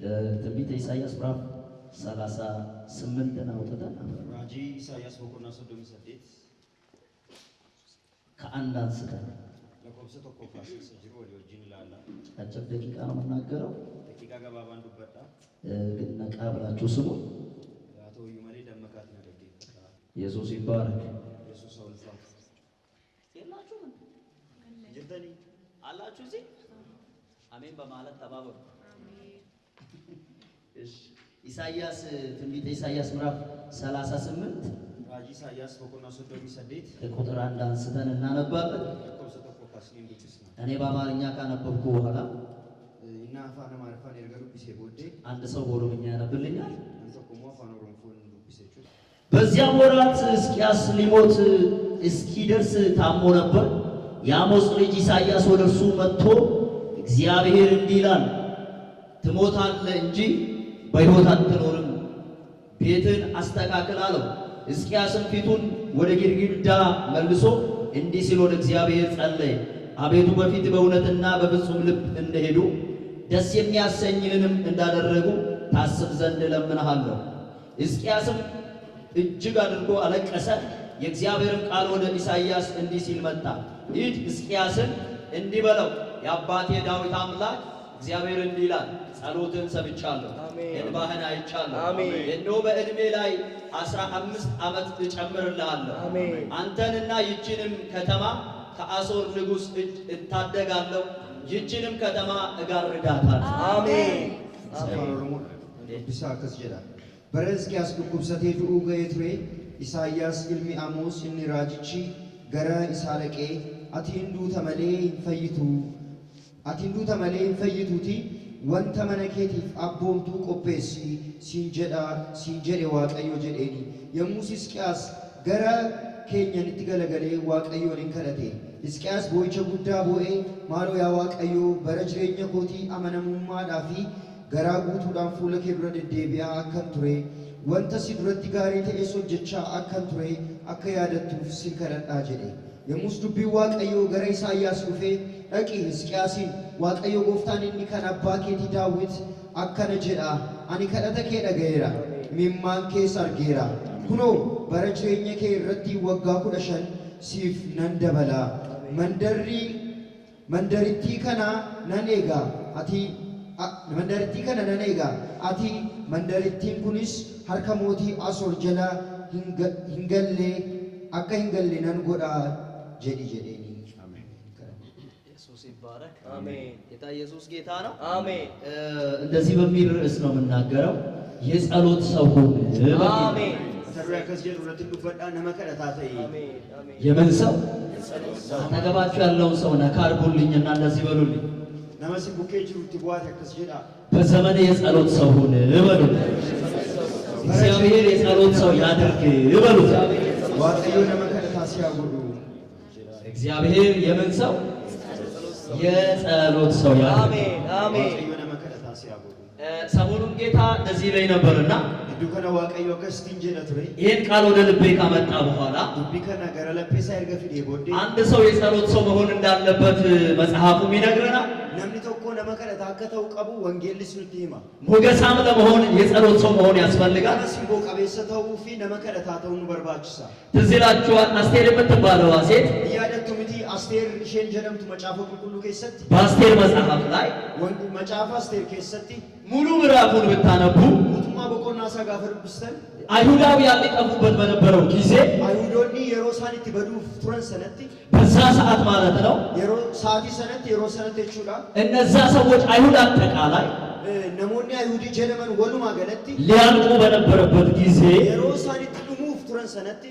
ትንቢተ ኢሳይያስ ምዕራፍ 38 አውጥተን ራጂ ኢሳይያስ በቁና 38 ከአንድ አንስተን ለኮብሰ ተቆፋሽ ሰጅሮ ወዲዎጂን ላላ አጭር ደቂቃ ነው የምናገረው። ደቂቃ ገባባን ዱበዳ ግን ነቃ ብላችሁ ስሙ። አቶ ይመሪ ደመካት ነው ደቂ ኢየሱስ ይባረክ። ኢየሱስ አውልፋ የላችሁ ጅርተኒ አላችሁ እዚህ አሜን በማለት ተባበሩ። እሺ ኢሳይያስ ትንቢተ ኢሳይያስ ምዕራፍ 38 ራጂ ኢሳይያስ በቁና 38 ከቁጥር 1 አንስተን እናነባለን። ለኮብሰ ተቆፋሽ ነው እንድትስ ነው እኔ በአማርኛ ካነበብኩ በኋላ እና አፋን ማርፋን የርገሩ ቢሴ ቦዴ አንድ ሰው በኦሮምኛ ያነብልኛል። አንተ ቆሞ አፋን ኦሮሞፎን ቢሴቹ በዚያም ወራት ሕዝቅያስ ሊሞት እስኪደርስ ታሞ ነበር። የአሞጽ ልጅ ኢሳይያስ ወደ እርሱ መጥቶ እግዚአብሔር እንዲህ ይላል፣ ትሞታለህ እንጂ በሕይወት አትኖርም፣ ቤትን አስተካክል አለው። ሕዝቅያስም ፊቱን ወደ ግድግዳ መልሶ እንዲህ ሲል ወደ እግዚአብሔር ጸለየ። አቤቱ በፊት በእውነትና በፍጹም ልብ እንደሄዱ ደስ የሚያሰኝህንም እንዳደረጉ ታስብ ዘንድ እለምንሃለሁ። ሕዝቅያስም እጅግ አድርጎ አለቀሰ። የእግዚአብሔርም ቃል ወደ ኢሳይያስ እንዲህ ሲል መጣ። ሂድ ሕዝቅያስን እንዲህ በለው፣ የአባቴ ዳዊት አምላክ እግዚአብሔር እንዲህ ይላል፣ ጸሎትን ሰምቻለሁ፣ እንባህን አይቻለሁ። እነሆ በዕድሜ ላይ 15 ዓመት እጨምርልሃለሁ። አንተንና ይህችንም ከተማ ከአሦር ንጉሥ እጅ እታደጋለሁ፣ ይህችንም ከተማ እጋርዳታለሁ። አሜን። አፋን ኦሮሞ ቢሳ ከስጀዳ በረዝቅያስ ዱኩብሰቴ ዱኡ ገየትሬ ኢሳይያስ ኢልሚ አሞስ እኒ ራጅቺ ገረ ኢሳለቄ አቲንዱ ተመሌ ፈይቱ አቲንዱ ተመሌ ፈይቱቲ ወንተ መነኬቲፍ አቦምቱ ቆፔሲ ሲንጀዴ ዋቀዮ ጀዴኒ የሙስ ሕዝቅያስ ገረ ኬኛን ኢትገለገሌ ዋቀዮን እንከለቴ ሕዝቅያስ ቦይቸ ጉዳ ቦኤ ማሎ ያ ዋቀዮ በረጅሬኛ ኮቲ አመነሙማዳፊ ገራ ጉቱዳን ፉለ ኬዱረ ደዴቢያ አከን ቱሬ ወንተ ሲዱረቲ ጋሪ ተኤስ ሆጀቻ አከን ቱሬ አከ ያደቱፍ ሲንከለዳ ጀዴ የሙስ ዱቢ ዋቀዮ ገረ ኢሳይያስ ዱፌ ደቂ ሕዝቅያሲን ዋቀዮ ጎፍታን እኒ ከን አባ ኬቲ ዳዊት አከነ ጀዳ አኒ ከደተ ኬ ደገየራ ሚማን ኬስ አርጌራ ኩኖ bara jireenya kee irratti waggaa 15 siif nan dabala mandarittii kana nan eega ati mandarittiin kunis harka mootii Asoor jala hin galle akka hin galle nan godha jedheeni አሜን። ኢየሱስ ይባረክ። አሜን። ጌታ ኢየሱስ ጌታ ነው። አሜን። እንደዚህ በሚል ርዕስ ነው የምናገረው፣ የጸሎት ሰው ሁን። አሜን። የምን ሰው? አጠገባችሁ ያለውን ሰው ነካ አድርጉልኝና እንደዚህ በሉልኝ፣ በዘመን የጸሎት ሰው ሁን በሉልኝ። እግዚአብሔር የጸሎት ሰው ያድርግ በሉት። እግዚአብሔር የምን ሰው? የጸሎት ሰው ያድርግ። አሜን። ሰሞኑን ጌታ እንደዚህ ላይ ነበርና ዱከነ ዋቀዮ ከስቲን ጀነትሬ ይሄን ቃል ወደ ልቤ ካመጣ በኋላ ዱቢከነ ገረ ለፔሳ ይርገፊ ቦዴ አንድ ሰው የጸሎት ሰው መሆን እንዳለበት መጽሐፉም ይነግረናል። namni tokko nama kadhata akka ta'u qabu wangeelli nutti hima. ሞገሳም ለመሆን የጸሎት ሰው መሆን ያስፈልጋል። ሲምቦ ቀቤሰ ta'uu fi nama kadhataa ta'uu nu barbaachisa. ትዝ ይላችኋል አስቴር የምትባለዋ ሴት ያደቱ ሚቲ አስቴር isheen jedhamtu macaafa qulqulluu keessatti በአስቴር መጽሐፍ ላይ macaafa asteer keessatti ሙሉ ምዕራፉን ብታነቡ mootummaa boqonnaa isaa gaafa dubbistan አይሁዳውያን ሊጠፉበት በነበረው ጊዜ አይሁዶኒ yeroo isaan itti baduuf turan sanatti በዛ ሰዓት ማለት ነው yeroo sa'aatii sanatti yeroo sanatti jechuudha እነዛ ሰዎች አይሁድ አጠቃላይ namoonni ayhuudii jedhaman walumaa galatti ሊያልቁ በነበረበት ጊዜ yeroo isaan itti dhumuuf turan sanatti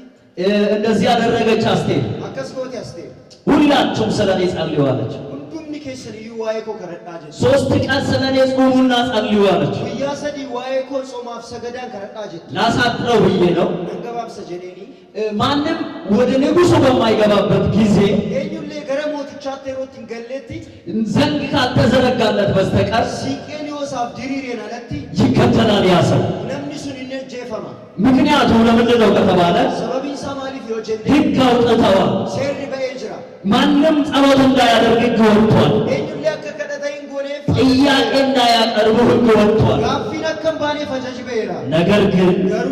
እንደዚህ ያደረገች አስቴር akkas goote asteer ሁላችሁም ስለኔ ጸልዩ አለች። hundumni keessan iyyuu waa'ee koo kadhadhaa jedhe 3 ቀን ስለኔ ጾሙና ጸልዩ አለች። guyyaa sadii waa'ee koo ጾmaaf sagadaan kadhadhaa jedhe ላሳጥረው ብዬ ነው። nan gabaabsa jedheeni ማንም ወደ ንጉሱ በማይገባበት ጊዜ eenyullee gara mootichaatti yeroo ittiin galleetti ዘንግ ካልተዘረጋለት በስተቀር siiqqeen yoo isaaf diriireen alatti ይከተላል ያ ሰው። namni sun inni ajjeefama. ምክንያቱም ለምንድን ነው ከተባለ sababiin isaa maaliif yoo jenne ሕግ አውጥተዋል። seerri ba'ee jira. ማንም ጸሎት እንዳያደርግ ሕግ ወጥቷል። eenyullee akka kadhata hin gooneef ጥያቄ እንዳያቀርቡ ሕግ ወጥቷል። ጋፊን አከም ባኔ ፈጀጅ በይራ ነገር ግን ገሩ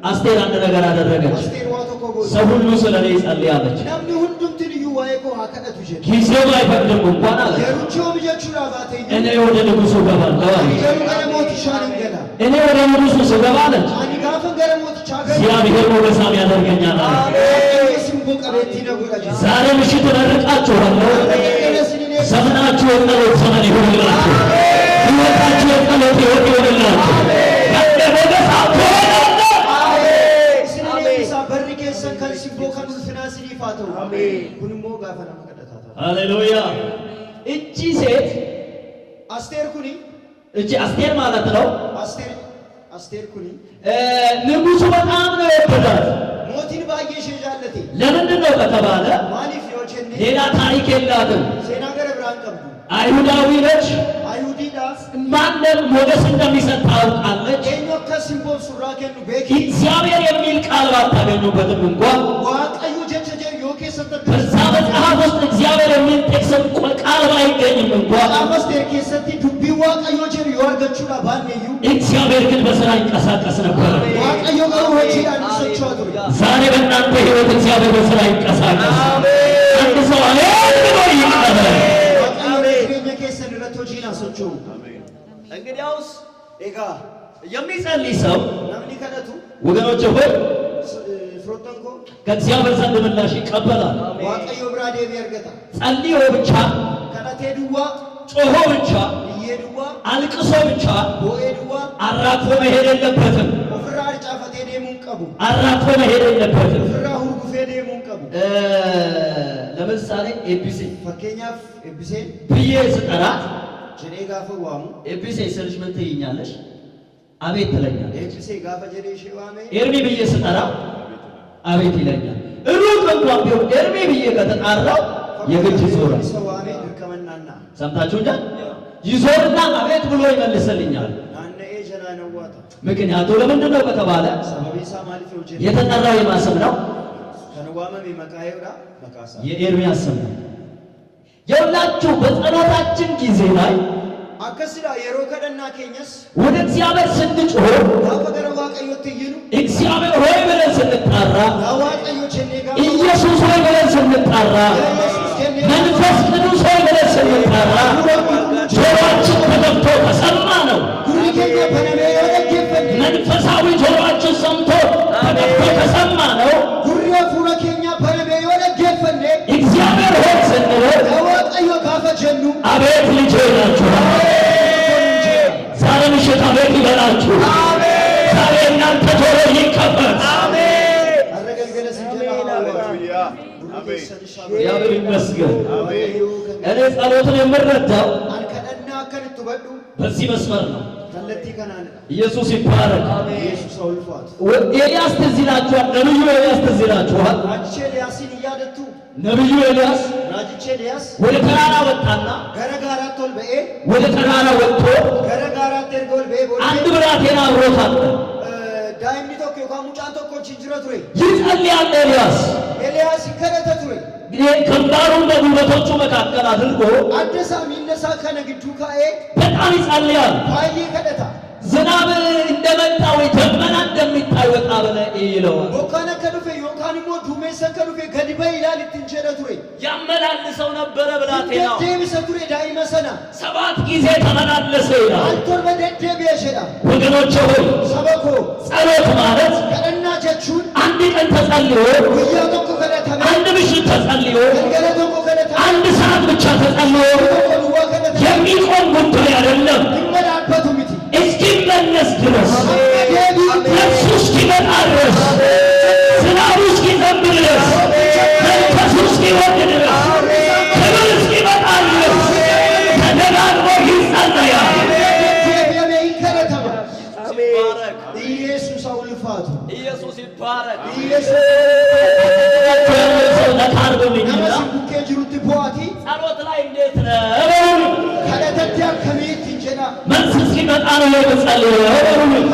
አስቴር አንድ ነገር አደረገች። አስቴር ዋቶ ኮጎ ሰው ሁሉ ስለ እኔ ይጸልያለች። namni hundumti ልዩ ዋይኮ አከደቱ ጀ ጊዜው አይፈቅድም እንኳን አለ። የሩቺው ልጆቹ ላባቴ እኔ ወደ ንጉሡ እገባለሁ አለ። ገሩ ገረሞት ይሻልን ገና እኔ ወደ ንጉሡ ስገባ አለች አኒ ጋፈን ገረሞት ይቻገ እግዚአብሔር ሞገሳም ያደርገኛል አለ። አሜን ሲምቦ ቀበቲ ነው ገጂ ዛሬ ምሽት እመርቃችኋለሁ። ዘመናችሁ የጸሎት ዘመን ይሁንላችሁ። ሕይወታችሁ የጸሎት ሕይወት ይሁንላችሁ። ያለ ሞገሳ ትሆናለህ። አሜን ሲኔ ሳበሪ ከሰን ከሲምቦ ከኑ ፍናስኒ ፋቶ አሜን ኩንሞ ጋፈና መቀደታታ ሃሌሉያ። እቺ ሴት አስቴር ኩኒ እቺ አስቴር ማለት ነው። አስቴር ኩኒ ንጉሡ በጣም ነው የወደዳት። ሞቲን ባየሽ ጃለቴ ለምንድን ነው ከተባለ ማሊፍ ዮቸኔ ሌላ ታሪክ የላትም። ሴናገረ ብራን ቀብዱ አይሁዳዊ ነች። አይሁዲዳ ማንም ሞገስ እንደሚሰጥ ታውቃለች። ኤኞ ከሲምቦ ሱራ ከኑ ቤኪ እግዚአብሔር የሚል ቃል ባታገኙበትም እንኳን ዋቀዩ ጀቸጀ ዮኬ ሰተር በዛ መጽሐፍ ውስጥ እግዚአብሔር የሚል ጥቅስ ቃል ባይገኝም እንኳን አመስቴር ከሰቲ ዱቢ ዋቀዩ ጀር ይወርገቹላ ባነዩ እግዚአብሔር ግን በስራ ይንቀሳቀስ ነበር። ዋቀዩ ገሩ ወጪ አንሰቹ አድሩ ዛሬ በእናንተ ሕይወት እግዚአብሔር በስራ ይንቀሳቀስ። አንድ ሰው አሜን ብሎ ይቀበል። እንግዲያውስ ኤጋ የሚጸልይ ሰው ናምኒ ከነቱ ወገኖች ሆይ ፍሮተንኮ ከእግዚአብሔር ዘንድ ምላሽ ይቀበላል። ዋቀዮ ብራዴ ቢያርገታ ጸልዮ ብቻ ከነቴ ድዋ ጮሆ ብቻ እየድዋ አልቅሶ ብቻ ቦኤ ድዋ አራግፎ መሄድ የለበትም። ኦፍራ አርጫፈቴ ደሙን ቀቡ አራግፎ መሄድ የለበትም። ኦፍራ ሁርጉፌ ደሙን ቀቡ ለምሳሌ ኤቢሲ ፈኬኛፍ ኤቢሴ ብዬ ስጠራት ጀኔ ጋፈ ዋሙ ኤቢሲ ስልሽ ምን ትይኛለሽ? አቤት ትለኛለች። ኤቢሴ ጋፈ ጀዴ ሼዋሜ ኤርሚ ብዬ ስጠራ አቤት ይለኛል። ሩቅ እንኳን ቢሆን ኤርሚ ብዬ ከተጣራው የግድ ይዞራል። ሰዋሜ ድርከመናና ሰምታችሁኛል? ይዞርና አቤት ብሎ ይመልስልኛል። ናነኤ ጀና ነዋታ ምክንያቱ ለምንድን ነው ከተባለ ሰበቤሳ ማሊፍ ወጀ የተጠራው የማን ስም ነው? ከነዋመ ቢመቃየውዳ መቃሳ የኤርሚያስ ስም ነው። የሁላችሁ በጸሎታችን ጊዜ ላይ አከስዳ የሮ ከደና ኬኘስ ወደ እግዚአብሔር ስንጮህ ጋፈ ገረ ዋቀዮ ትይኑ እግዚአብሔር ሆይ ብለን ስንጣራ ያዋቀዮ ቸኔጋ ኢየሱስ ሆይ ብለን ስንጣራ ኢየሱስ ቸኔ መንፈስ ቅዱስ ሆይ ብለን ስንጣራ ጆሮአችን ተከፍቶ ከሰማ ነው። ጉሪ ከኛ በነሜ ወደገፈን መንፈሳዊ ጆሮአችን ሰምቶ ተከፍቶ ከሰማ ነው። ጉሪ ፉረ ከኛ በነሜ ወደገፈን እግዚአብሔር ሆይ ስንል ያዋቀዮ ጋፈ ጀኑ አቤት ልጄ ናችሁ። ዛሬ ምሽት አቤት ይበላችሁ። ዛሬ እናንተ ጆሮ ይከፈት። አረገልገለ ሲጀና ሃሌሉያ እግዚአብሔር ይመስገን። እኔ ጸሎትን የምረዳው አንከደና ከንቱ በዱ በዚህ መስመር ነው። ከለቲ ከናን ኢየሱስ ይባረክ። ኢየሱስ አውልፋት ኤልያስ ትዝ ይላችኋል። ነብዩ ኤልያስ ትዝ ይላችኋል። አጭቼ ሊያሲን እያደቱ ነብዩ ኤልያስ ራጅቼ ሊያስ ወደ ተራራ ወጣና ገረጋራ ቶል በኤ ወደ ተራራ ወጥቶ ገረጋራ ተርጎል በኤ ቦል አንድ ብላቴና አብሮት አለ። ዳይምኒ ቶክ ዮካሙ ጫን ቶኮ ችንጅረት ወይ ይጸልያል ኤልያስ። ኤልያስ ይከረተት ወይ ግንባሩን በጉልበቶቹ መካከል አድርጎ አደሳ ሚነሳ ከነግዱ ካኤ በጣም ይጸልያል። ባይ ከደታ ዝናብ እንደመጣ ወይ ደመና እንደሚታይ ወጣ ብለ ይለዋል። ቦካነ ከዱፌ ዮካንሞ ዱሜሰ ከዱፌ ገዲበ ይላል ትንጀረት ወይ ያመላልሰው ነበረ ብላቴናው። ደደብ ሰቱሬ ዳይ መሰና 7 ጊዜ ተመላለሰ ይላል። አንቶር በደደብ ያሸዳ ወገኖቼ ሆይ ሰበኮ ጸሎት ማለት ከደና ጀቹን አንድ ቀን ተጸልዮ ጉያ ቶኮ ከደታ አንድ ምሽት ተጸልዮ ገለ ቶኮ ከደታ አንድ ሰዓት ብቻ ተጸልዮ ቶኮ ከደታ የሚቆም ጉዳይ አይደለም። ይመላበቱ ሚቲ እስኪመለስ ድረስ ነፍሱ እስኪመጣ ድረስ ዝናቡ እስኪዘንብ ድረስ መንፈሱ እስኪወርድ ድረስ ክብር እስኪመጣ ድረስ ተደጋግሞ ይጸለያል። ኢየሱስ አውልፋቱ ኢየሱስ ይባረክ። ኢየሱስ ሰው ተካርጎልኝና ነመስቡኬ ጅሩት ቦአቲ ጸሎት ላይ እንዴት ነው ከደተቲያ ከሚት እንጀራ መልስ እስኪመጣ ነው የምጸልየው።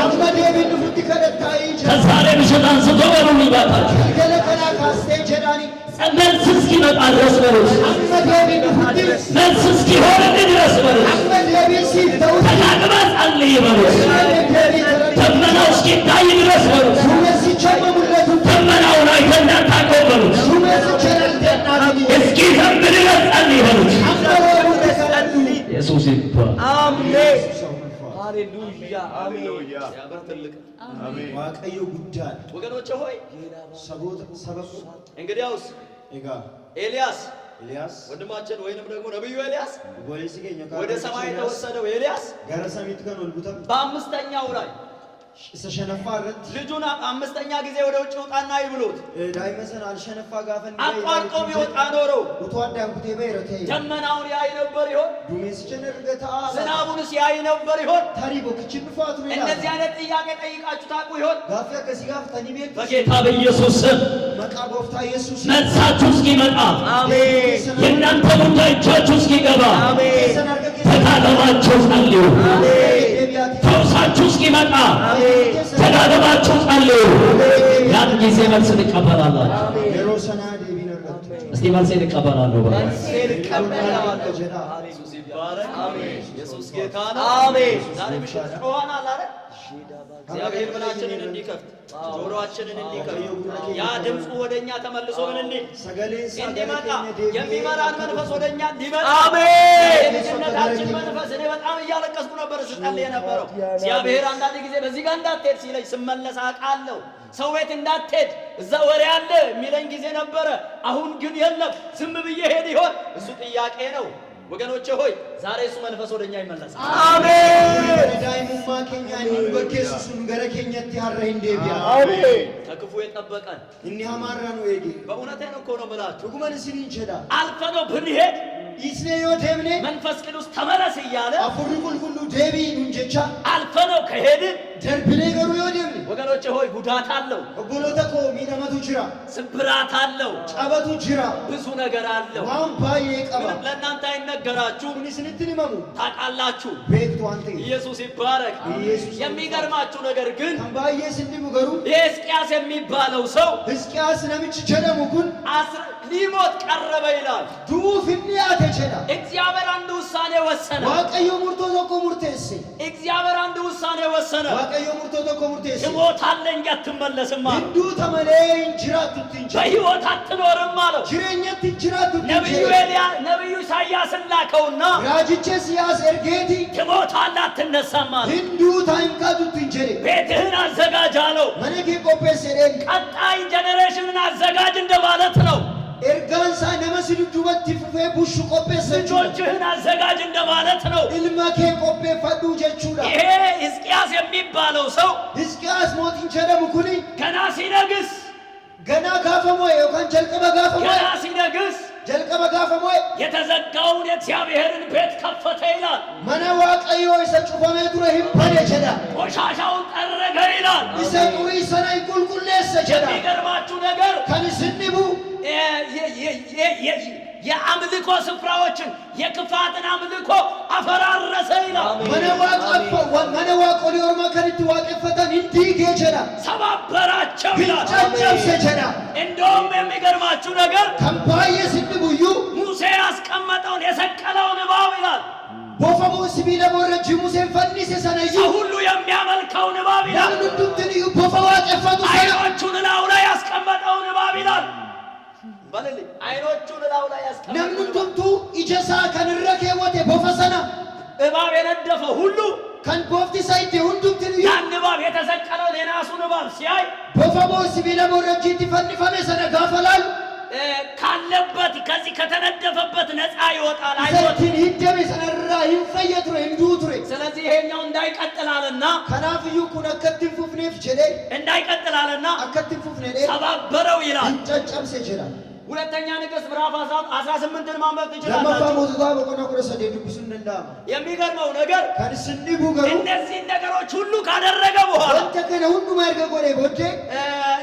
አመዴ ቢንፉት ከደታይ ከዛሬ ምሽት አንስቶ በሩን ይባታችሁ ገለ ከናካ ካስቴ ጀዳኒ መልስ እስኪመጣ ድረስ በሉት። አመድ የቢን ሁሉ መልስ እስኪሆንልህ ድረስ በሉት። አመድ የቢን ሲተው ተጋግመህ ጸልይ በሉት። ደመናው እስኪታይ ድረስ በሉት። ሹመሲ ቸመሙለቱ ደመናውን አይተህ እንዳታቆም በሉት። ሹመሲ ቸራንተናኒ እስኪዘንብ ድረስ ጸልይ በሉት። አመወሩ ተሰለሉ ኢየሱስ ይባረክ። አሜን ሃሌሉያ አሜን ያበር ትልቅ አሜን ዋቀዮ ጉዳይ ወገኖቼ ሆይ ሰቦት ሰበቁ እንግዲያውስ ኤጋ ኤልያስ ኤልያስ ወንድማችን ወይንም ደግሞ ነብዩ ኤልያስ ቦሌሲ ገኘ ወደ ሰማይ የተወሰደው ኤልያስ ጋራሳሚት ከን ወልቡታ በአምስተኛው ላይ ሰሸነፋረት ልጁን አምስተኛ ጊዜ ወደ ውጭ ውጣና ይብሉት ዳይመሰን አልሸነፋ ጋፈን አቋርጦ ቢወጣ ኖሮ ውቷዳ ኩቴ በይረቴ ደመናውን ያይ ነበር ይሆን? ዱሜስ ቸነርገታ ዝናቡንስ ያይ ነበር ይሆን? ታሪቦ ክችን ፋቱ ነው እነዚህ አይነት ጥያቄ ጠይቃችሁ ታውቁ ይሆን? ጋፊያ ከሲጋፍ ተኒቤት በጌታ በኢየሱስ ስም መቃ ጎፍታ ኢየሱስ መልሳችሁ እስኪመጣ አሜን የእናንተ ጉዳይ እጃችሁ እስኪገባ ተጋግማችሁ ጸልዩ። ፈውሳችሁ እስኪመጣ ተጋግማችሁ ጸልዩ። ያን ጊዜ መልስ ትቀበላላችሁ። የሮሰና ዴቢነርገት እስቲ መልስ ትቀበላለሁ በሉ። ኢየሱስ ይባረክ። አሜን። ኢየሱስ ጌታ ነው። አሜን። ዛሬ ምሽት ጮኸናል አይደል? እግዚአብሔር ምናችንን እንዲከፍት ጆሮአችንን እንዲከፍት ያ ድምፁ ወደኛ ተመልሶ ምን እንዲመጣ የሚመራን መንፈስ ወደኛ እንዲመጣ አሜን። የልጅነታችን መንፈስ እኔ በጣም እያለቀስኩ ነበር ስጸልይ የነበረው። እግዚአብሔር አንዳንድ ጊዜ በዚህ ጋር እንዳትሄድ ሲለኝ ስመለስ አውቃለሁ። ሰው ቤት እንዳትሄድ እዛ ወሬ አለ የሚለኝ ጊዜ ነበረ። አሁን ግን የለም። ዝም ብዬ ሄድ ይሆን? እሱ ጥያቄ ነው። ወገኖቼ ሆይ ዛሬ እሱ መንፈስ ወደኛ ይመለሳል። አሜን። ዳይሙማ ኬኛ ንበከሱን ገረከኛት ያረ እንዴቢያ አሜን። ከክፉ የጠበቀን እኒ አማራ ነው ይዲ በእውነቴን እኮ ነው የምላችሁ። ዱጉመን ሲኒ እንቸዳ አልፈነው ብንሄድ ኢስኔ ዮቴምኔ መንፈስ ቅዱስ ተመለስ እያለ አፉሪ ኩልኩሉ ዴቢ ኑንጀቻ አልፈነው ከሄድን ደርብኔ ገሩ ዮቴምኔ ወገኖቼ ሆይ ጉዳት አለው። ኦቦሎተኮ ሚነመቱ ጅራ ስብራት አለው። ጫበቱ ጅራ ብዙ ነገር አለው። ዋን ባዬ ቀባ ምንም ለእናንተ አይነገራችሁ። ኩኒ ስንትን ይመሙ ታውቃላችሁ። ቤክቱ አንተ ኢየሱስ ይባረክ። ኢየሱስ የሚገርማችሁ ነገር ግን ባዬ ስንዲሙ ገሩ ሕዝቅያስ የሚባለው ሰው ሕዝቅያስ ነምች ቸለሙ ኩን ሊሞት ቀረበ ይላል። ዱፍኒ አተቸዳ እግዚአብሔር አንድ ውሳኔ ወሰነ። ዋቀዮ ሙርቶ ተኮ ሙርቴስ እግዚአብሔር አንድ ውሳኔ ወሰነ። ዋቀዮ ሙርቶ ተኮ ሙርቴስ ትሞታለህ እንጂ አትመለስም አለ። እንዱ ተመሌ እንጅራቱ ትንጀ በሕይወት አትኖርም አለው። ጅሬኛት እንጅራቱ ነብዩ ኢሳያስን ላከውና ራጅቼ ሲያስ ኤርጌቲ ትሞታለህ አትነሳም አለ። እንዱ ታይምካቱ ትንጀሬ ቤትህን አዘጋጅ አለው። መነኬ ቆጴስ ኤሬን ቀጣይ ጀነሬሽንን አዘጋጅ እንደማለት ነው። ኤርጋንሳ ነመስል ዱበት ፍፌ ቡሽ ቆጴስ ልጆችህን አዘጋጅ እንደማለት ነው። ኢልማኬ ቆጴ ፈዱ ጀቹዳ ይሄ ሕዝቅያስ የሚባለው ሰው ሕዝቅያስ ሞቲን ቸደሙ ኩኒ ገና ሲነግስ ገና ጋፈሞ የካን ጀልቀበ ጋፈሞ ገና ሲነግስ ጀልቀበ ጋፈሞ የተዘጋውን የእግዚአብሔርን ቤት ከፈተ ይላል። መነ ዋቀዮ ይሰጩፈሜ ዱረ ሂምፓኔ ቸዳ ቆሻሻውን ጠረገ ይላል። ይሰጡሪ ሰናይ ቁልቁሌስ ቸዳ የሚገርማችሁ ነገር ከንስንቡ የአምልኮ ስፍራዎችን የክፋትን አምልኮ አፈራረሰ ይላል። መነዋቆ ሊወርማ ከንቲ ዋቀፈተን እንዲህ ጀዳ ሰባበራቸው ይላል። ጨብጨብሴ ጀዳ እንደውም የሚገርማችሁ ነገር ከምባየ ስንቡዩ ሙሴ ያስቀመጠውን የሰቀለውን እባብ ይላል። ቦፈሞ ሲቢለ ቦረጅ ሙሴን ፈኒሴ ሰነዩ ሰው ሁሉ የሚያመልከውን እባብ ይላል። ለምንድንትንዩ ቦፈ ዋቀፈቱ ሰና አይኖቹን እላዩ ላይ ያስቀመጠውን እባብ ይላል። በልልኝ አይኖቹን እላዩ ላይ ያስቀመጠውን ነምንድንቱ ኢጀሳ ከንረከ ወቴ ቦፈሰና እባብ የነደፈ ሁሉ ከን ቦፍቲ ሳይቴ ሁንዱምትንዩ ያን እባብ የተሰቀለውን የናሱን እባብ ሲያይ ቦፈሞ ሲቢለ ቦረጅ ትፈንፈሜ ሰነ ጋፈላል ካለበት ከዚህ ከተነደፈበት ነፃ ይወጣል። አይወትን ይደም ሰነራ ይፈየት ነው እንዱትሬ ስለዚህ ይሄኛው እንዳይቀጥላልና ከናፍዩ ኩን አከትን ፉፍኔፍ ጀሌ እንዳይቀጥላልና አከትን ፉፍኔ ሰባበረው ይላል። እንጨጨብሴ ይችላል። ሁለተኛ ነገሥት ምዕራፍ 18ን ማንበብ ትችላላችሁ። ለማፋሞታ በቆና ቁረሰ ደዱብሱ እንደንዳ የሚገርመው ነገር ከንስንቡ ገሩ እነዚህ ነገሮች ሁሉ ካደረገ በኋላ ወንተ ከነ ሁሉ ማርገ ጎሬ ቦዴ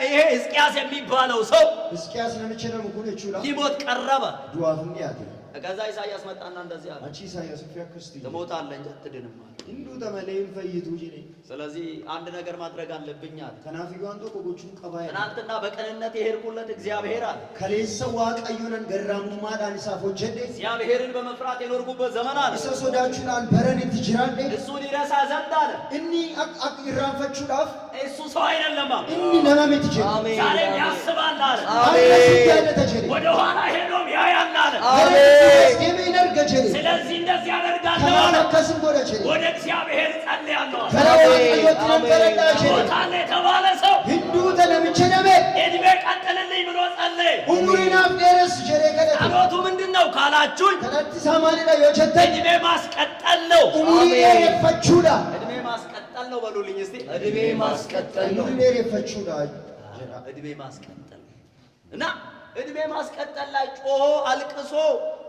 ይሄ ሕዝቅያስ የሚባለው ሰው ሕዝቅያስ ነምቸነ ሙኩን ይችላል ሊሞት ቀረበ። ዱአፍም ያቴ ከዛ ኢሳይያስ መጣና እንደዚህ አለ አቺ ኢሳይያስ ፍያክስቲ ትሞታለህ እንጂ አትድንም አለ እንዱ ተመለይም ፈይቱ ጂኔ ስለዚህ አንድ ነገር ማድረግ አለብኝ አለ ከናፊዋንቶ ኮጎቹን ቀባይ ትናንትና በቅንነት የሄድኩለት እግዚአብሔር አለ ከሌሰ ዋቀዩነን ገራሙ ማዳን ሳፎጀዴ እግዚአብሔርን በመፍራት የኖርኩበት ዘመን አለ ኢሰሶዳቹን አንበረን ትጅራንዴ እሱን ይረሳ ዘንድ አለ እኒ አቅ ይራንፈቹዳፍ እሱ ሰው አይደለም እኒ ነማሜት ጀ ዛሬ ያስባል አለ አሜን ወደ ኋላ ሄዶም ያያል አለ አሜን ገጀሌ ስለዚህ እንደዚህ ያደርጋለሁ ከማለከስም ጎደቼ ወደ እግዚአብሔር ጸልያለሁ አሜን የተባለ ሰው hindu ተነምቸነመ እድሜ ቀጥልልኝ ብሎ ጸለየ ኡሙሪናፍ ደረስ ጀሬ ከደተ ጸሎቱ ምንድነው ካላችሁኝ ከነቲ ሳማኒና የቸተ እድሜ ማስቀጠል ነው ኡሙሪ የፈቹዳ እድሜ ማስቀጠል ነው በሉልኝ እስቲ እድሜ ማስቀጠል ነው ኡሙሪ የፈቹዳ እድሜ ማስቀጠል እና እድሜ ማስቀጠል ላይ ጮሆ አልቅሶ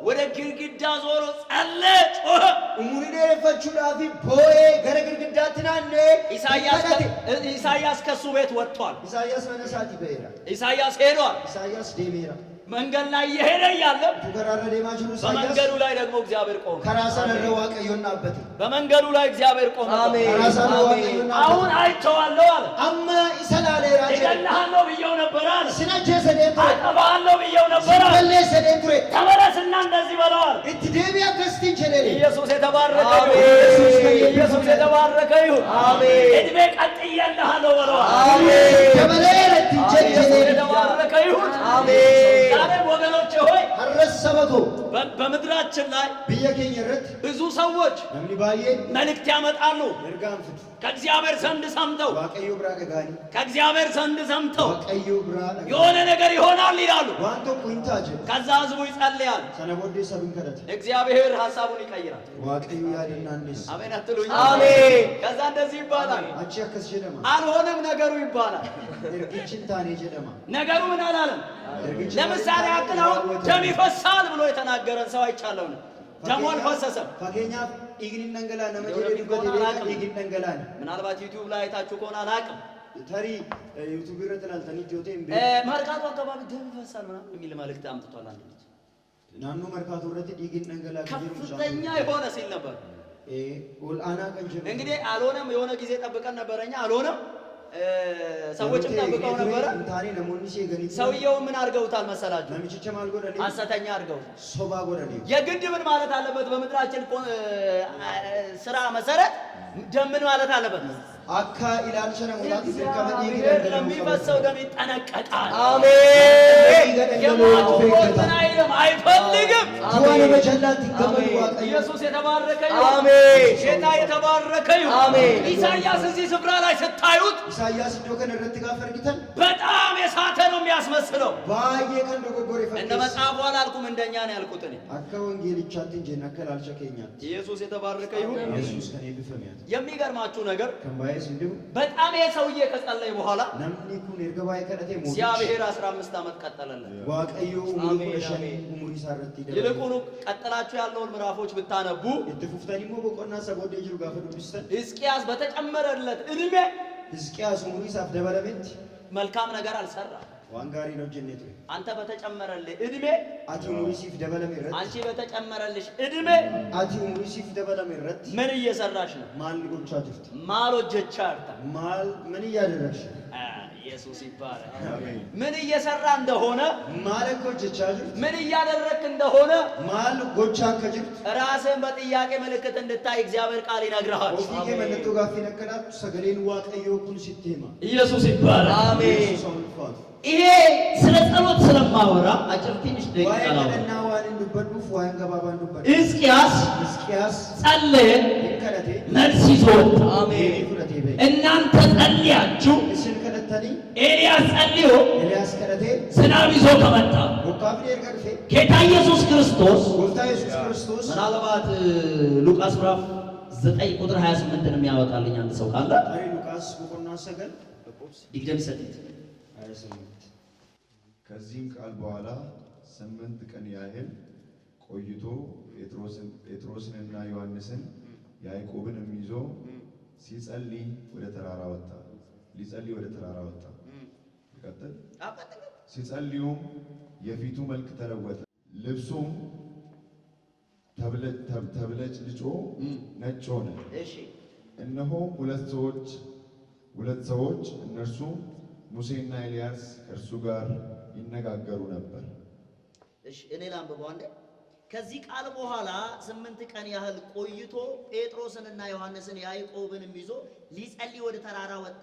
ወደ ግድግዳ ዞሮ ጸለየ ጮኸ ኡሙሪ የፈቹዳ ፊ ቦዬ ገረ ግድግዳ ትናነ ኢሳይያስ ከሱ ቤት ወጥቷል ኢሳይያስ መነሳት ይበራ ኢሳይያስ ሄዷል ኢሳይያስ ዴሜራ መንገድ ላይ እየሄደ እያለ ተገራረ ማጅሩ ኢሳይያስ በመንገዱ ላይ ደግሞ እግዚአብሔር ቆመ ከራሰነ ረዋቀ ይሆናበት በመንገዱ ላይ እግዚአብሔር ቆመ አሜን ከራሰነ ረዋቀ ይሆናበት አሁን አይቼዋለሁ አለ አማ ኢሰላለ ራጀ እገድልሃለሁ ብዬው ነበር አለ ስነጀ ሰደንቱ አጠፋሃለሁ ብዬው ነበር አለ በለ ሰደንቱ ተመለስና እንደዚህ በለው አለ እትዴቢያ ከስቲን ቸለለ ኢየሱስ የተባረከ ይሁን ኢየሱስ የተባረከ ይሁን አሜን እድሜ ቀጥዬልሃለሁ በለው አሜን ተመለለት ኢየሱስ የተባረከ ይሁን አሜን ዛሬ ወገኖቼ ሆይ አረሰበቶ በምድራችን ላይ በየከኝረት ብዙ ሰዎች ነምኒ ባዬ መልእክት ያመጣሉ እርጋም ፍቱ ከእግዚአብሔር ዘንድ ሰምተው ዋቀዩ ብራ ገጋኒ ከእግዚአብሔር ዘንድ ሰምተው ዋቀዩ ብራ የሆነ ነገር ይሆናል ይላሉ ዋንቶ ኩንታጀ ከዛ ህዝቡ ይጸልያል ሰነቦዴ ሰብን ከደት እግዚአብሔር ሐሳቡን ይቀይራል ዋቀዩ ያድና እንዴስ አሜን አትሉኝ አሜን ከዛ እንደዚህ ይባላል አቺ ያከስ ጀደማ አልሆነም ነገሩ ይባላል እርግችን ታኔ ጀደማ ነገሩ ምን አላለም ለምሳሌ ያክል አሁን ደም ይፈሳል ብሎ የተናገረን ሰው አይቻለው ነው ደሙ አልፈሰሰም ፈገኛ ኢግኒ ነንገላ ነመጀ ዱበት ይላል ኢግኒ ነንገላ ምናልባት ዩቲዩብ ላይ አይታችሁ ከሆነ አላቅም ተሪ ዩቲዩብ ይረተላል ተኒት ዮቴም መርካቶ አካባቢ ደም ይፈሳል ምናምን የሚል መልእክት አምጥቷል አንድ ልጅ ናኑ መርካቶ ረቲ ኢግኒ ነንገላ ከፍተኛ የሆነ ሲል ነበር ኦል አና ቀንጀ እንግዲህ አልሆነም የሆነ ጊዜ ጠብቀን ነበረኛ አልሆነም ሰዎችም ጠብቀው ነበረ እንታኔ ነሞኒ ሲገኒ ሰውየው ምን አድርገውታል መሰላችሁ ለምችቸ ማልጎደኒ ሐሰተኛ አድርገው ሶባ ጎደኒ የግድ ምን ማለት አለበት በምድራችን ስራ መሰረት ደም ምን ማለት አለበት አካ ኢላልቸነ ሙላት እግዚአብሔር ለሚፈሰው ደም ይጠነቀቃል አሜን የማትሞትን አይልም አይፈልግም ቱዋነ በጀላት ይገመሉ ዋቀዩ ኢየሱስ የተባረከ ይሁን አሜን ጌታ የተባረከ ይሁን አሜን ኢሳይያስ እዚህ ስፍራ ላይ ስታዩት ኢሳይያስ ዶከን ረት ጋር ፈርግተን በጣም የሳተ ነው የሚያስመስለው ባየ ቀን ዶጎጎር እንደ ይፈክስ መጽሐፉ አላልኩም እንደኛ ነው ያልኩት እኔ አካ ወንጌል ይቻትን ጀነከል አልቸከኛት ኢየሱስ የተባረከ ይሁን ኢየሱስ ከኔ ቢፈሚያት የሚገርማችሁ ነገር ከምባይስ እንዲሁ በጣም የሰውዬ ከጸለየ በኋላ ነምኒ ኩን እርገባይ ከነቴ ሞት እግዚአብሔር 15 ዓመት ቀጠለለት ዋቀዩ ሙሉሽን ሙሪ ሳረት ይደረ ይልቁኑ ቀጥላችሁ ያለውን ምዕራፎች ብታነቡ እትፉፍተኒሞ በቆና ሰቦደ ይጅሩ ጋፈዱ ቢስተን ሕዝቅያስ በተጨመረለት እድሜ ሕዝቅያስ ሙሪ ሳፍ ደበለበት መልካም ነገር አልሰራ ዋንጋሪ ነው ጀነቱ አንተ በተጨመረልህ እድሜ አቲ ሙሪ ሲፍ ደበለመረት አንቺ በተጨመረልሽ እድሜ አቲ ሙሪ ሲፍ ደበለመረት ምን እየሰራሽ ነው ማል ጎቻ ጅፍት ማሎጀቻ አርታ ማል ምን እያደረግሽ ኢየሱስ ይባረክ አሜን ምን እየሰራ እንደሆነ ማል ጎቻ ጅፍት ምን እያደረክ እንደሆነ ማል ጎቻ ከጅፍት ራስን በጥያቄ ምልክት እንድታይ እግዚአብሔር ቃል ይነግርሃል ኦፊኬ መለቶ ጋፊ ነከላት ሰገሌን ዋቀዩ ኩን ሲቴማ ኢየሱስ ይባረክ አሜን ሶልፋት ይሄ ስለ ጸሎት ስለማወራ አጭር ትንሽ ደቂቃ ዋይ ነው ከነና ዋን እንዱበዱፍ ዋይን ገባባ እንዱበዱ ሕዝቅያስ ሕዝቅያስ ጸለየ ከነቴ መልስ ይዞ ወጣ አሜን ፍረቴ በይ እናንተ ጸልያችሁ እስን ከነተኒ ኤልያስ ጸልዮ ኤልያስ ከነቴ ዝናብ ይዞ ከመጣ ወቃፍኔ እርገድፌ ጌታ ኢየሱስ ክርስቶስ ጎፍታ ኢየሱስ ክርስቶስ ምናልባት ሉቃስ ምዕራፍ 9 ቁጥር 28 ነው የሚያወጣልኝ አንድ ሰው ካለ ታሪ ሉቃስ በቆና ሰገል ዲግደም ሰጥት 28 ከዚህም ቃል በኋላ 8 ቀን ያህል ቆይቶ ጴጥሮስንና ዮሐንስን ያዕቆብንም ይዞ ሲጸልይ ወደ ተራራ ወጣ። ይቀጥል። ሲጸልዩም የፊቱ መልክ ተለወጠ፣ ልብሱም ተብለጭልጮ ነጭ ሆነ። እሺ እነሆም ሁለት ሰዎች እነርሱ ሙሴና ኤልያስ ከእርሱ ጋር ይነጋገሩ ነበር። እሺ እኔ ላንብበው አንዴ። ከዚህ ቃል በኋላ 8 ቀን ያህል ቆይቶ ጴጥሮስንና ዮሐንስን ያዕቆብንም ይዞ ሊጸልይ ወደ ተራራ ወጣ።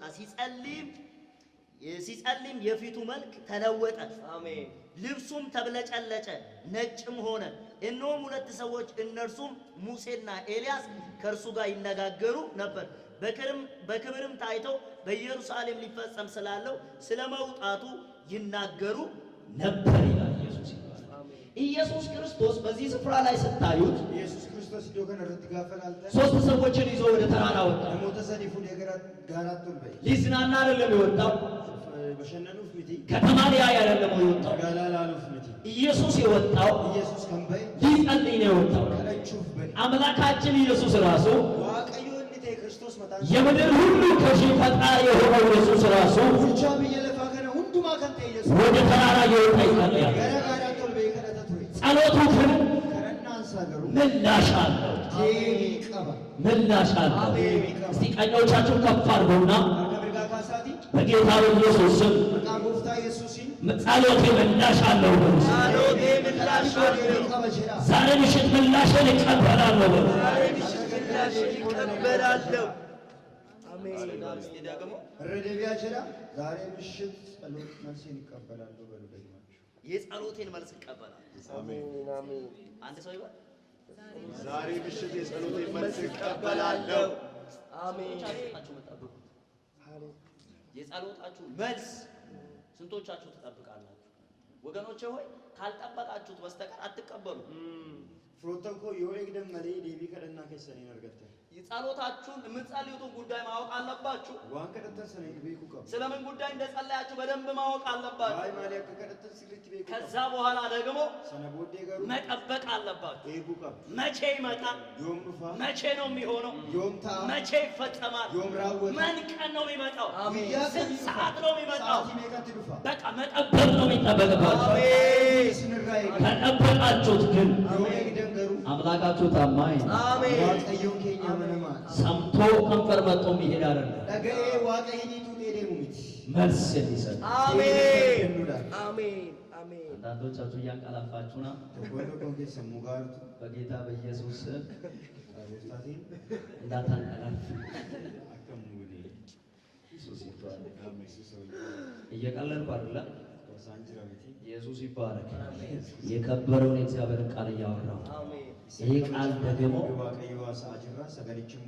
ሲጸልይም የፊቱ መልክ ተለወጠ፣ አሜን። ልብሱም ተብለጨለጨ፣ ነጭም ሆነ። እነሆም 2 ሰዎች እነርሱም ሙሴና ኤልያስ ከእርሱ ጋር ይነጋገሩ ነበር። በክብርም ታይተው በኢየሩሳሌም ሊፈጸም ስላለው ስለ መውጣቱ ይናገሩ ነበር ይላል። ኢየሱስ ክርስቶስ በዚህ ስፍራ ላይ ስታዩት ኢየሱስ ክርስቶስ ዶከን ረት ጋፈላልተ 3 ሰዎችን ይዞ ወደ ተራራ ወጣ። ሞተ ሰዲፉ የገራት ጋራት ቱልበይ ሊዝናና አይደለም የወጣው፣ በሸነኑፍ ሚቲ ከተማ ሊያይ አይደለም የወጣው። ጋላላሉፍ ሚቲ ኢየሱስ የወጣው ኢየሱስ ከንበይ ሊጸልይ ነው የወጣው። ከለቹፍ በይ አምላካችን ኢየሱስ ራሱ ዋቀዮ እንዴ ክርስቶስ መጣ የምድር ሁሉ ገዢ ፈጣሪ የሆነው ኢየሱስ ራሱ ሁልቻ በየለፋ ከነ ሁንዱማ ከንተ ኢየሱስ ወደ ተራራ እየወጣ ይጸልያል። ጋራጋራት ቱልበይ ከነተቱ ጸሎቱ ግን ከረና አንሳገሩ ምላሽ አለው፣ ቀባ ምላሽ አለው። እስቲ ቀኞቻችሁን ከፍ አድርጉና ከብርጋ ካሳቲ በጌታ በኢየሱስ ስም ቃጎፍታ ኢየሱስን ጸሎቴ ምላሽ አለው። ጸሎቴ ምላሽ አለው። ዛሬ ምሽት ምላሽን እቀበላለሁ። ዛሬ ምሽት ምላሽን እቀበላለሁ። አሜን። እስቲ ደግሞ ረደቢያ ጀራ ዛሬ ምሽት ጸሎት መልሴን እቀበላለሁ በሉ። ደግማችሁ የጸሎቴን መልስ እቀበላለሁ። አሜን አሜን። አንድ ሰው ይበል ዛሬ ምሽት የጸሎቴን መልስ እቀበላለሁ። አሜን። ስንቶቻችሁ የምትጠብቁት የጸሎታችሁ መልስ ስንቶቻችሁ ትጠብቃላችሁ? ወገኖቼ ሆይ ካልጠበቃችሁት በስተቀር አትቀበሉ። ፍሮተንኮ የወይግደም መሌ ዴቢ ከደና ከሰኔ ነርገተ የጸሎታችሁን የምትጸልዩትን ጉዳይ ማወቅ አለባችሁ። ዋን ከደተ ሰኔ ቤኩ ቀብ ስለምን ጉዳይ እንደጸለያችሁ በደንብ ማወቅ አለባችሁ። አይ ማለ ከደተ ሲግሪት ቤኩ ከዛ በኋላ ደግሞ ሰነቦዴ ጋሩ መጠበቅ አለባችሁ። ቤኩ ቀብ መቼ ይመጣል? ዮም ዱፋ መቼ ነው የሚሆነው? ዮም ታ መቼ ይፈጸማል? ዮም ራወታ ምን ቀን ነው የሚመጣው? አሜን። ስንት ሰዓት ነው የሚመጣው? ሳቲ ሜካት ዱፋ በቃ መጠበቅ ነው የሚጠበቅባችሁ። አሜን። ስንራይ ከጠበቃችሁት ግን የወይግደም ጋሩ አምላካችሁ ታማኝ ነው። አሜን። ዋቀዮ ኬኛ መነማ ሰምቶ ከንፈር መጥቶ የሚሄድ አይደለም። ደገዬ ዋቀይኒ ቱቴ ደሙት መልስ የሚሰጥ አሜን አሜን አሜን። አንዳንዶቻችሁ እያንቀላፋችሁ ነው። ተቆሎ ኮንኬ ሰሙ ጋርቱ በጌታ በኢየሱስ ስም አቦስታቲ እንዳታንቀላፍ። አከሙኒ ኢየሱስ ይባረክ። እየቀለድኩ አይደለም። ሳንጅራሚቲ ኢየሱስ ይባረክ። የከበረውን የእግዚአብሔርን ቃል እያወራሁ አሜን። ይሄ ቃል ደግሞ ዋቀዮ ሳጅራ ሰገሊችሞ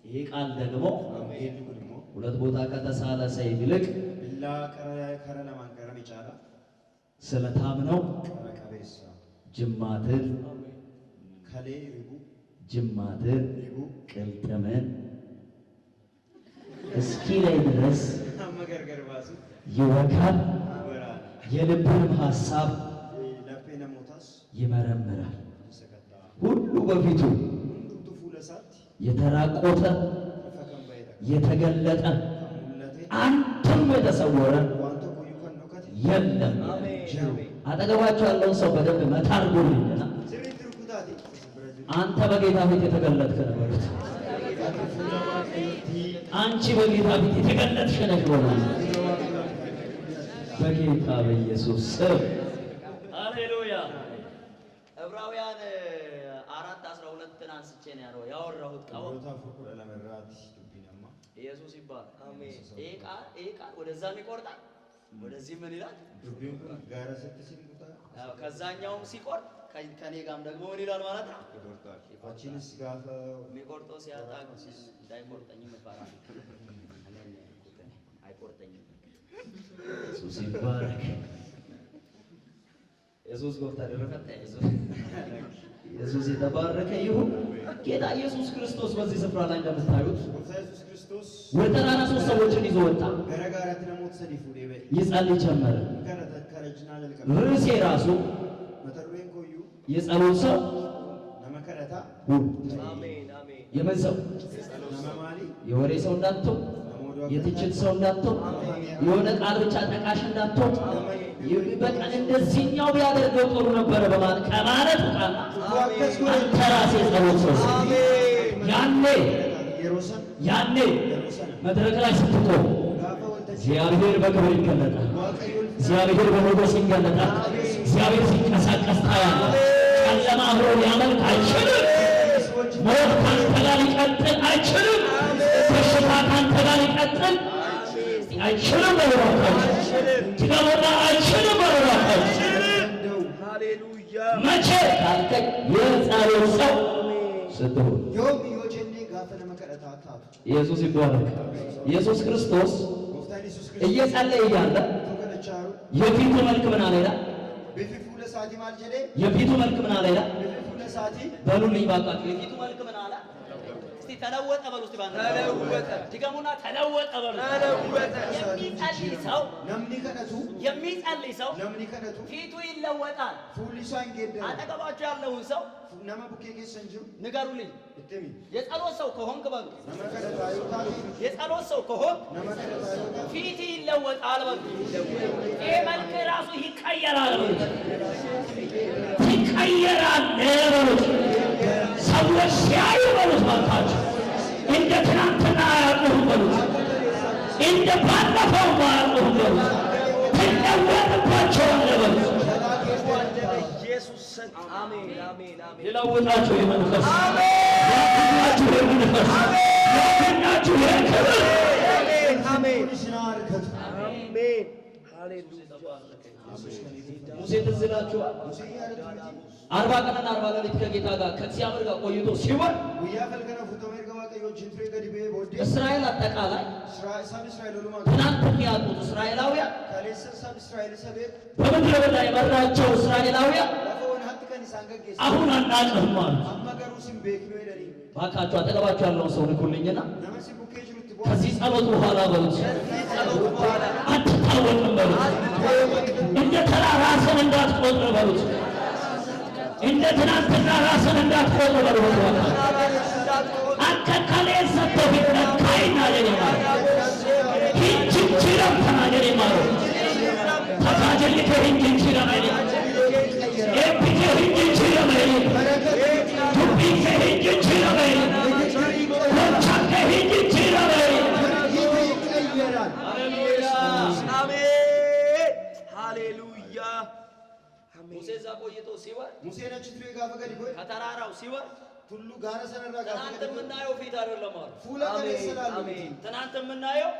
ይሄ ቃል ደግሞ አሜን ኩልሞ ሁለት ቦታ ከተሳለ ሰይፍ ይልቅ ቢላ ከረ ለማንቀረም ይቻላ ስለታም ነው። ቀበሳ ጅማትን ከሌ ሪቡ ጅማትን ሪቡ ቅልጥምን እስኪ ላይ ድረስ መገርገር ባሱ ይወጋል፣ ወራ የልብንም ሐሳብ ለፔነ ሞታስ ይመረምራል። ሰከታ ሁሉ በፊቱ ቱቱ ፉለሳት የተራቆተ ፈከም ባይዳ የተገለጠ ሙለቴ አንድም የተሰወረ ዋንቶ ኮዩ ከንዶከት የለም። አሜን አሜን። አጠገባቸው ያለውን ሰው በደንብ መታርጉልኝና ስሪ ትርኩታቲ አንተ በጌታ ፊት የተገለጥክ ነው በሉት። አንቺ በጌታ ፊት የተገለጥሽ ነሽ በሉት። በጌታ በኢየሱስ ስም ሃሌሉያ። ዕብራውያን 4:12 አንስቼ ነው ያወራሁት ቃል። ቦታ ፍቁር ለመራት ዱቢናማ ኢየሱስ ይባላል። አሜን። ይሄ ቃል ወደዛም ይቆርጣል፣ ወደዚህ ምን ይላል? ዱቢን ጋራ ሰጥሲን ቦታ ከዛኛውም ሲቆርጥ ከኔ ጋርም ደግሞ ምን ይላል ማለት ነው? ይቆርጣል። አቺንስ ጋፋ የሚቆርጠው ሲያጣ እንዳይቆርጠኝም እፈራለሁ። አይቆርጠኝም። ኢየሱስ ይባረክ። ኢየሱስ ጎፍታ ደረፈታ ኢየሱስ የተባረከ ይሁን። ጌታ ኢየሱስ ክርስቶስ በዚህ ስፍራ ላይ እንደምታዩት ጎፍታ ኢየሱስ ክርስቶስ ወደ ተራራ 3 ሰዎችን ይዞ ወጣ። ገረጋራት ነሞት ሰዲፉ ዴበ ይጸልይ ጀመረ። ከረጅና ለልቀ ርዕሴ ራሱ መተሩን ኮዩ የጸሎት ሰው ነመከረታ ሁን። አሜን አሜን። የምን ሰው? ነመማሊ የወሬ ሰው እንዳትሆን፣ ነሞዷ የትችት ሰው እንዳትሆን፣ የሆነ ቃል ብቻ ጠቃሽ እንዳትሆን። በቃ እንደዚህኛው ቢያደርገው ጥሩ ነበረ በማለት ከማለት ቃል አንተ ራስህ ጸሎት ሰው ያኔ መድረክ ላይ ስትቆም እግዚአብሔር በክብር ይገለጣል። እግዚአብሔር በሞገስ ይገለጣል። እግዚአብሔር ሲንቀሳቀስ ታያለህ። ጨለማ አብሮ ሊያመልክ አይችልም። ሞት ካንተ ጋር ሊቀጥል አይችልም። በሽታ ካንተ ጋር ሊቀጥል አይችልም። በሮካችሁ ትገቡና አይችልም። በሮካችሁ መቼ ካልከኝ የጸሎት ሰው ስትሆን ኢየሱስ ይባረክ። ኢየሱስ ክርስቶስ እየጸለየ እያለ የፊቱ መልክ ምን አለ ይላል? የፊቱ መልክ ምን አለ ይላል? በሉልኝ ባካችሁ። የፊቱ መልክ ምን አለ? እስቲ ተለወጠ በሉ። እስቲ ባንተ ተለወጠ። ድገሙና ተለወጠ በሉ። ተለወጠ። የሚጸልይ ሰው ፊቱ ይለወጣል። አጠገባችሁ ያለውን ሰው ንገሩልኝ። የጸሎት ሰው ከሆንክ በሉ። የጸሎት ሰው ከሆንክ ፊት ይለወጣል በሉ። ይሄ መልክ ራሱ ይቀየራል በሉ። ይቀየራል በሉ። ሰዎች ሲያዩ በሉት ባካችሁ እንደ ትናንትና አያውቁህም በሉት። እንደ ባለፈው አያውቁህም በሉት። ትለወጥባቸዋለህ በሉት። ይለውጣችሁ የመንፈስ ያድናችሁ የመንፈስ ያድናችሁ የክብር ሙሴ ትዝ ይላችኋል። 40 ቀንና 40 ሌሊት ከጌታ ጋር ከእግዚአብሔር ጋር ቆይቶ ሲወር እስራኤል አጠቃላይ ትናንት የሚያውቁት እስራኤላውያን በምድረ በዳ የመራቸው እስራኤላውያን አሁን አናውቅም አሉ። እባካችሁ አጠገባችሁ ያለውን ሰው ንኩልኝና ከዚህ ጸሎት በኋላ በሉት አትታወቅም በሉት። እንደ ተራ ራስን እንዳትቆጥር በሉት። እንደ ትናንትና ራስን እንዳትቆጥር በሉት። አከካሌ ሰጥተው ቢነካይና ለኔማር ሂንጅንጅረም ተናገሬ ማሮ ተታጀልከ ሂንጅንጅረም አይኔ ኤፒከ ሂንጅንጅረም አይኔ ቱቢከ ሂንጅንጅረም አይኔ ኮቻከ ሂንጅንጅረም አይኔ ሃሌሉያ። ሙሴ እዛ ቆይቶ ሲወር ከተራራው ሲወር ቱሉ ጋራ ሰነራ ጋር ትናንት የምናየው ፊት አይደለም አሉ። ፉላ ገሬ ሰላል አሜን። ትናንት የምናየው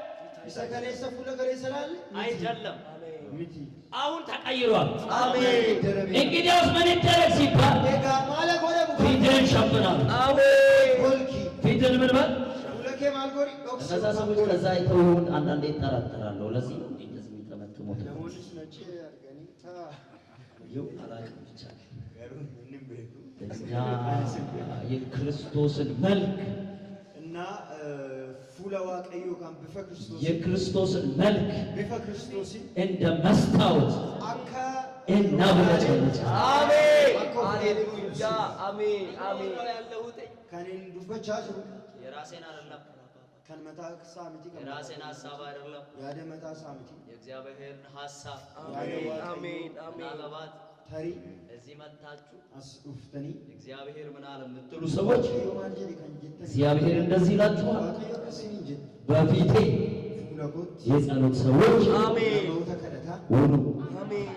ይሰከለ ፉላ ገሬ ሰላል አይደለም። ሚቲ አሁን ተቀይሯል። አሜን። እንግዲያውስ ምን ይደረግ ሲባል ማለ ጎረ ፊትን ሸፍናል። አሜን። ኮልኪ ፊትን ምን በል ሁለኬ ማልጎሪ እነዛ ሰዎች ከዛ አይተው ይሁን አንዳንዴ ይጠራጠራለሁ። ለዚህ ነው እንደዚህ የሚጠመጥሙት። ለሞንስ ነጭ ያርገኒታ ይው አላውቅም ብቻ እኛ የክርስቶስን መልክ እና ፉላዋ ቀዮ ካም በክርስቶስ የክርስቶስን መልክ በክርስቶስ እንደ መስታወት አካ እናብለጨልጭ። አሜን ሃሌሉያ አሜን አሜን። ያለሁት ካኔን ዱበቻ ጅሩ የራሴን አይደለም ከንመታ ሳሚቲ የራሴን ሐሳብ አይደለም ያደመታ ሳሚቲ የእግዚአብሔርን ሐሳብ አሜን አሜን አሜን። ምናልባት ታሪ እዚህ መጣችሁ አስኡፍተኒ እግዚአብሔር ምን አለ የምትሉ ሰዎች እግዚአብሔር እንደዚህ ይላችኋል፣ በፊቴ የጸሎት ሰዎች አሜን ሁኑ። አሜን።